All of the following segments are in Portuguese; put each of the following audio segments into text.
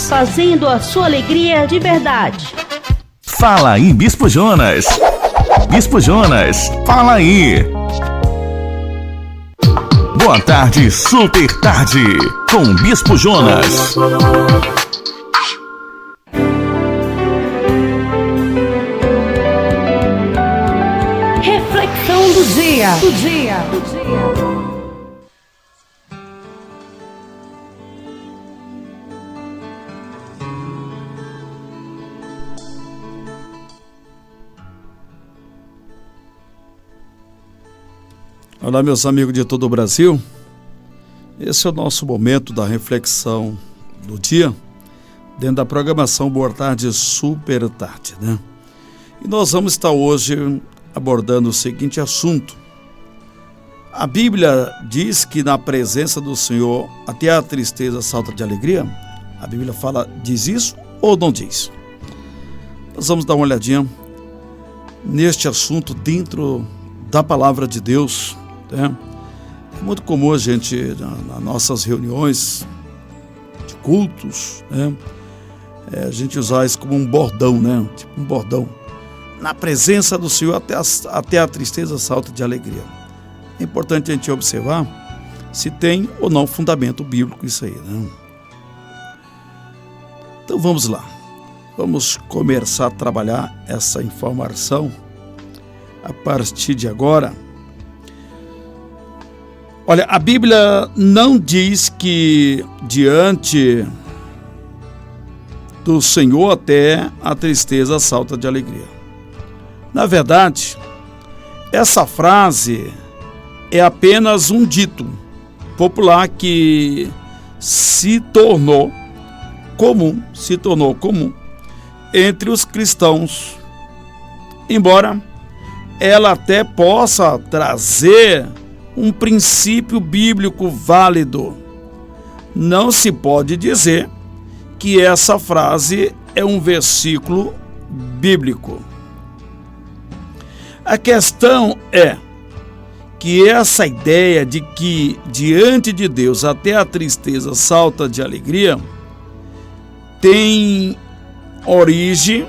Fazendo a sua alegria de verdade. Fala aí, Bispo Jonas. Bispo Jonas, fala aí. Boa tarde, super tarde, com Bispo Jonas. Reflexão do dia. Olá, meus amigos de todo o Brasil. Esse é o nosso momento da reflexão do dia, dentro da programação Boa Tarde, Super Tarde, né? E nós vamos estar hoje abordando o seguinte assunto. A Bíblia diz que na presença do Senhor até a tristeza salta de alegria. A Bíblia diz isso ou não diz? Nós vamos dar uma olhadinha neste assunto dentro da palavra de Deus. É muito comum a gente, nas nossas reuniões de cultos, a gente usar isso como um bordão, tipo um bordão. Na presença do Senhor até a tristeza salta de alegria. É importante a gente observar se tem ou não fundamento bíblico isso aí, Então vamos lá. Vamos começar a trabalhar essa informação a partir de agora. Olha, a Bíblia não diz que diante do Senhor até a tristeza salta de alegria. Na verdade, essa frase é apenas um dito popular que se tornou comum entre os cristãos, embora ela até possa trazer um princípio bíblico válido. Não se pode dizer que essa frase é um versículo bíblico. A questão é que essa ideia de que diante de Deus até a tristeza salta de alegria tem origem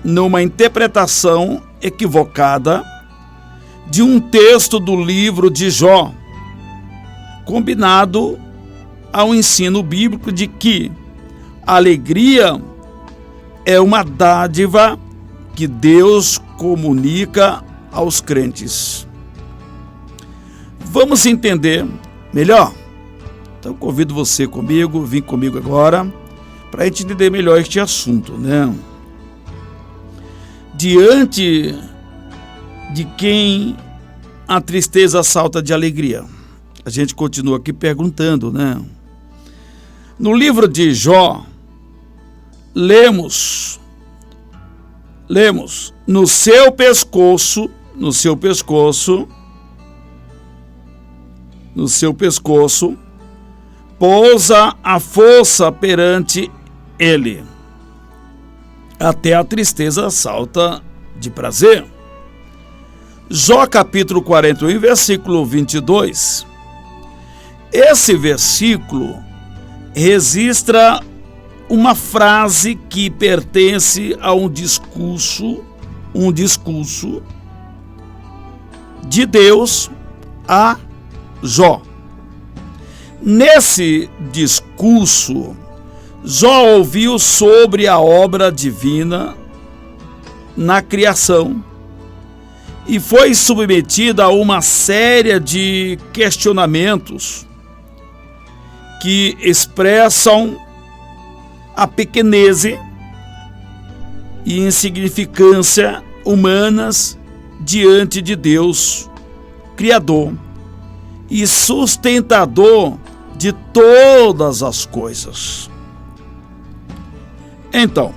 numa interpretação equivocada de um texto do livro de Jó, combinado ao ensino bíblico de que a alegria é uma dádiva que Deus comunica aos crentes. Vamos entender melhor? Então convido você vem comigo agora, para a gente entender melhor este assunto, Diante de quem a tristeza salta de alegria? A gente continua aqui perguntando, No livro de Jó, lemos, no seu pescoço pousa a força perante ele. Até a tristeza salta de prazer. Jó capítulo 41, versículo 22. Esse versículo registra uma frase que pertence a um discurso de Deus a Jó. Nesse discurso, Jó ouviu sobre a obra divina na criação e foi submetida a uma série de questionamentos que expressam a pequenez e insignificância humanas diante de Deus, Criador e sustentador de todas as coisas. Então,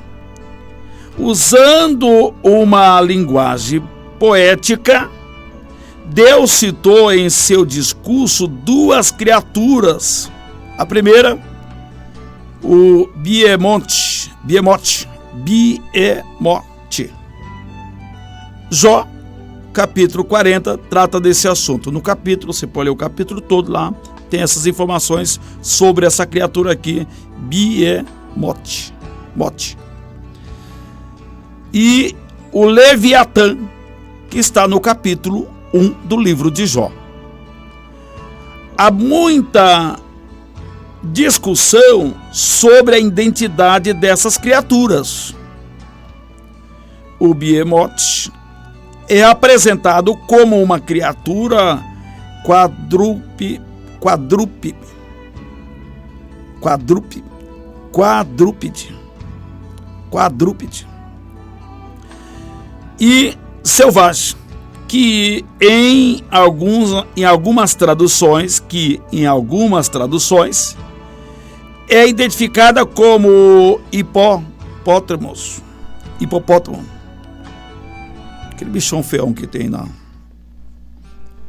usando uma linguagem poética, Deus citou em seu discurso duas criaturas. A primeira, o Biemote. Jó, capítulo 40, trata desse assunto. No capítulo, você pode ler o capítulo todo lá, tem essas informações sobre essa criatura aqui, Behemoth. E o Leviatã, que está no capítulo 1 do livro de Jó. Há muita discussão sobre a identidade dessas criaturas. O Behemoth é apresentado como uma criatura quadrúpede, e selvagem, que em algumas traduções é identificada como hipopótamo, aquele bichão feão que tem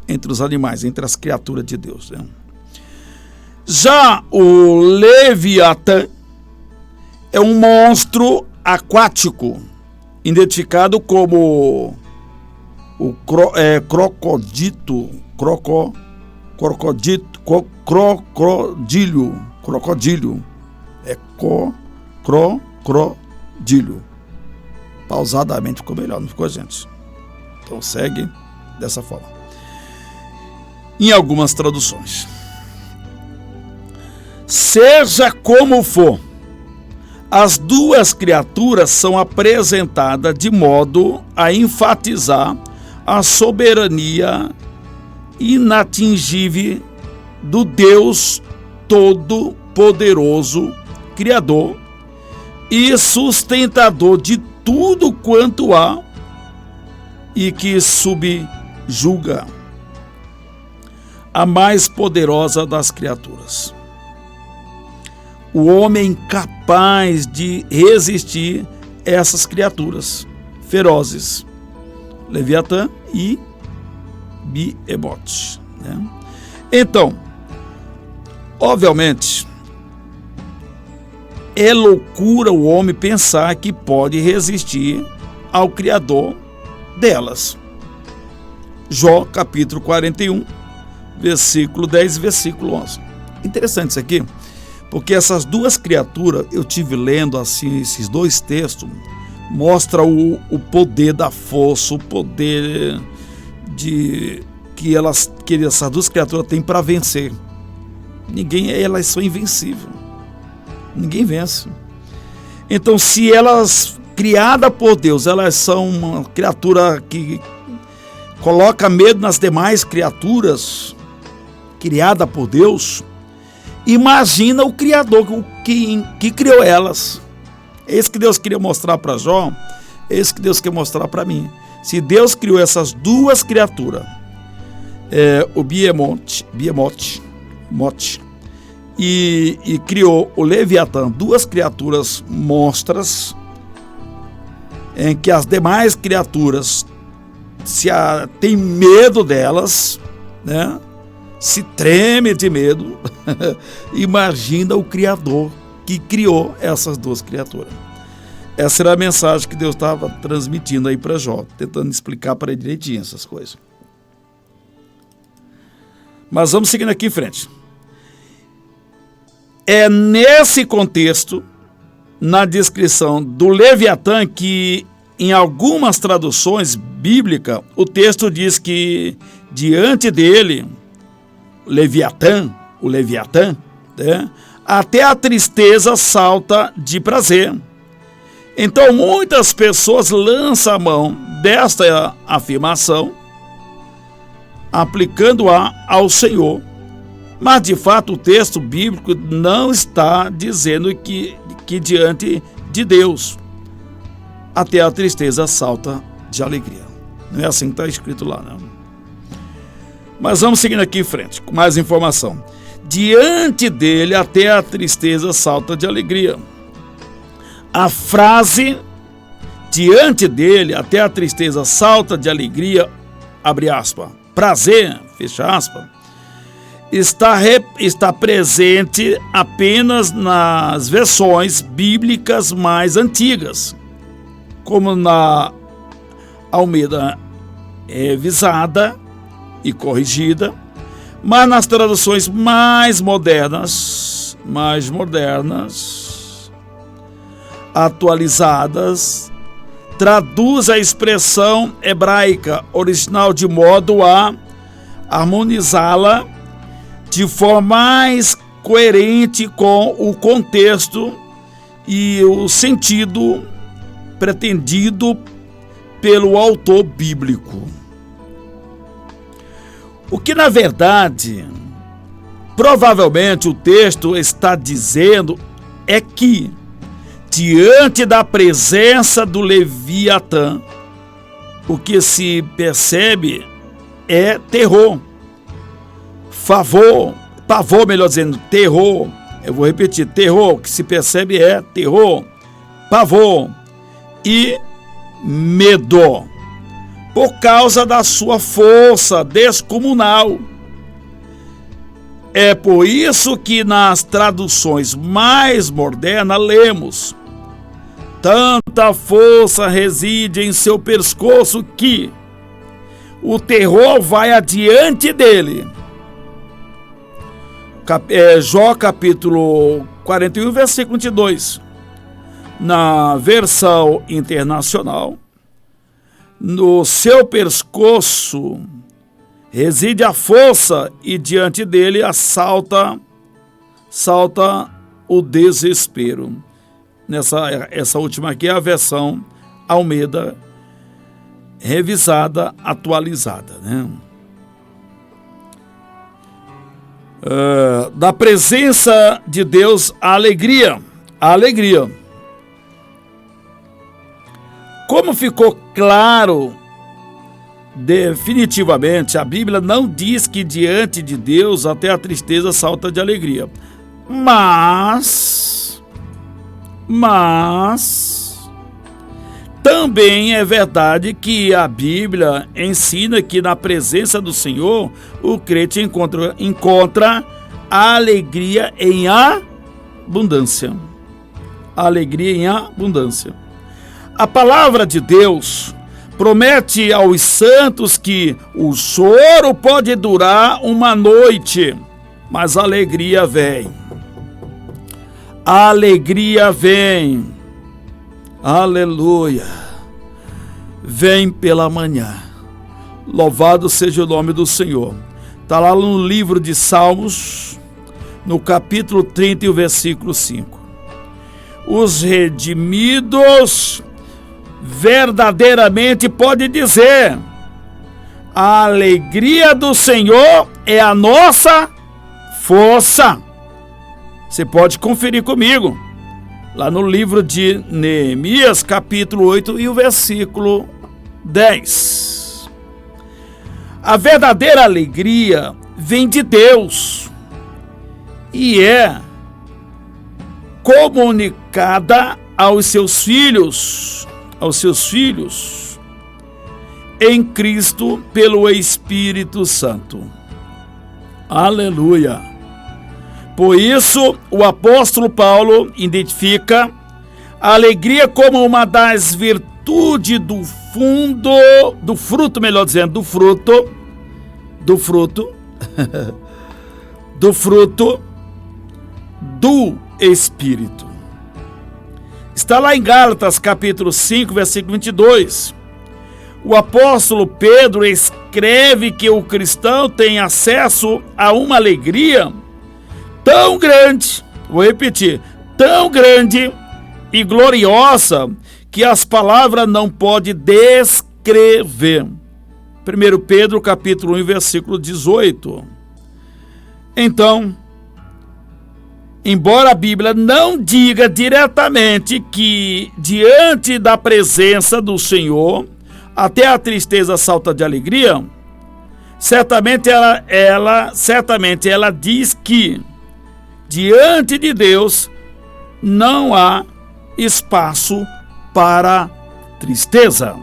entre os animais, entre as criaturas de Deus, né? Já o Leviatã é um monstro aquático, identificado como o crocodilo, crocodilo. Pausadamente ficou melhor, não ficou, gente? Então segue dessa forma. Em algumas traduções. Seja como for, as duas criaturas são apresentadas de modo a enfatizar a soberania inatingível do Deus Todo-Poderoso, Criador e sustentador de tudo quanto há e que subjuga a mais poderosa das criaturas. O homem incapaz de resistir essas criaturas ferozes, Leviatã e Behemoth, né? Então, obviamente, é loucura o homem pensar que pode resistir ao Criador delas. Jó, capítulo 41, versículo 10 e versículo 11. Interessante isso aqui, porque essas duas criaturas, eu tive lendo assim esses dois textos, mostra o poder da força, o poder que essas duas criaturas têm para vencer. Elas são invencíveis. Ninguém vence. Então, se elas, criadas por Deus, elas são uma criatura que coloca medo nas demais criaturas, criada por Deus, imagina o Criador que criou elas. É isso que Deus queria mostrar para Jó, é isso que Deus quer mostrar para mim. Se Deus criou essas duas criaturas, o Behemoth e criou o Leviatã, duas criaturas monstras, em que as demais criaturas têm medo delas, né? Se treme de medo. Imagina o Criador que criou essas duas criaturas. Essa era a mensagem que Deus estava transmitindo aí para Jó, tentando explicar para ele direitinho essas coisas. Mas vamos seguindo aqui em frente. É nesse contexto, na descrição do Leviatã, que em algumas traduções bíblicas, o texto diz que diante dele, o Leviatã, né, até a tristeza salta de prazer. Então muitas pessoas lançam a mão desta afirmação, aplicando-a ao Senhor. Mas de fato o texto bíblico não está dizendo que diante de Deus até a tristeza salta de alegria. Não é assim que está escrito lá, não. Mas vamos seguindo aqui em frente, com mais informação. Diante dele até a tristeza salta de alegria. A frase diante dele até a tristeza salta de alegria, abre aspas, prazer, fecha aspas, está presente apenas nas versões bíblicas mais antigas, como na Almeida Revisada e Corrigida, mas nas traduções mais modernas mais modernas, atualizadas, traduz a expressão hebraica original de modo a harmonizá-la de forma mais coerente com o contexto e o sentido pretendido pelo autor bíblico. O que, na verdade, provavelmente o texto está dizendo é que, diante da presença do Leviatã, o que se percebe é terror, pavor, melhor dizendo, terror. Eu vou repetir, terror, o que se percebe é terror, pavor e medo, por causa da sua força descomunal. É por isso que nas traduções mais modernas lemos: tanta força reside em seu pescoço que o terror vai adiante dele. Jó capítulo 41, versículo 22. Na versão internacional, no seu pescoço reside a força e diante dele salta o desespero. Essa última aqui é a versão Almeida, revisada, atualizada, né? Da presença de Deus, a alegria. Como ficou claro, definitivamente, a Bíblia não diz que diante de Deus até a tristeza salta de alegria. Mas também é verdade que a Bíblia ensina que na presença do Senhor o crente encontra a alegria em abundância. Alegria em abundância. A palavra de Deus promete aos santos que o choro pode durar uma noite, mas a alegria vem. A alegria vem. Aleluia. Vem pela manhã. Louvado seja o nome do Senhor. Está lá no livro de Salmos, no capítulo 30 e o versículo 5. Os redimidos verdadeiramente podem dizer: a alegria do Senhor é a nossa força. Você pode conferir comigo lá no livro de Neemias, capítulo 8 e o versículo 10. A verdadeira alegria vem de Deus e é comunicada aos seus filhos em Cristo pelo Espírito Santo. Aleluia! Por isso, o apóstolo Paulo identifica a alegria como uma das virtudes do fruto do Espírito. Está lá em Gálatas, capítulo 5, versículo 22. O apóstolo Pedro escreve que o cristão tem acesso a uma alegria tão grande, vou repetir, tão grande e gloriosa que as palavras não podem descrever. 1 Pedro capítulo 1, versículo 18. Então, embora a Bíblia não diga diretamente que diante da presença do Senhor até a tristeza salta de alegria, certamente ela diz que diante de Deus não há espaço para tristeza.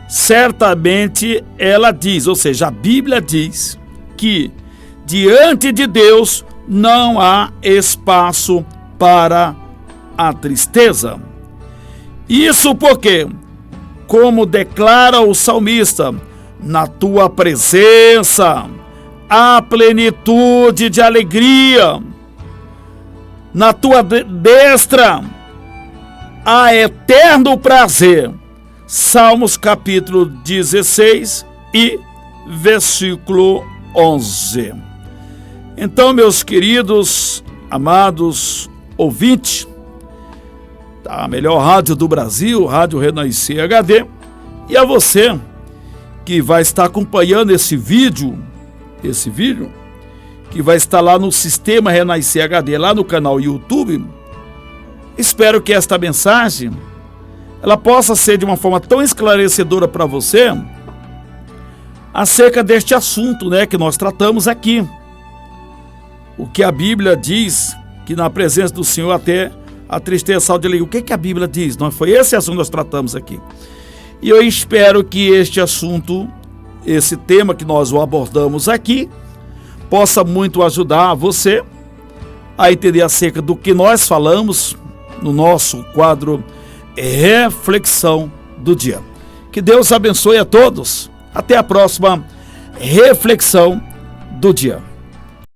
Certamente ela diz, ou seja, a Bíblia diz que diante de Deus não há espaço para a tristeza. Isso porque, como declara o salmista, na tua presença há plenitude de alegria. Na tua destra há eterno prazer. Salmos capítulo 16 e versículo 11. Então, meus queridos, amados ouvintes da melhor rádio do Brasil, Rádio Renascer HD, e a você que vai estar acompanhando esse vídeo, que vai estar lá no Sistema Renascer HD, lá no canal YouTube, espero que esta mensagem ela possa ser de uma forma tão esclarecedora para você acerca deste assunto, que nós tratamos aqui. O que a Bíblia diz, que na presença do Senhor até a tristeza salva de alegria. O que a Bíblia diz? Não foi esse assunto que nós tratamos aqui. E eu espero que este assunto, esse tema que nós o abordamos aqui, possa muito ajudar você a entender acerca do que nós falamos no nosso quadro Reflexão do Dia. Que Deus abençoe a todos. Até a próxima Reflexão do Dia.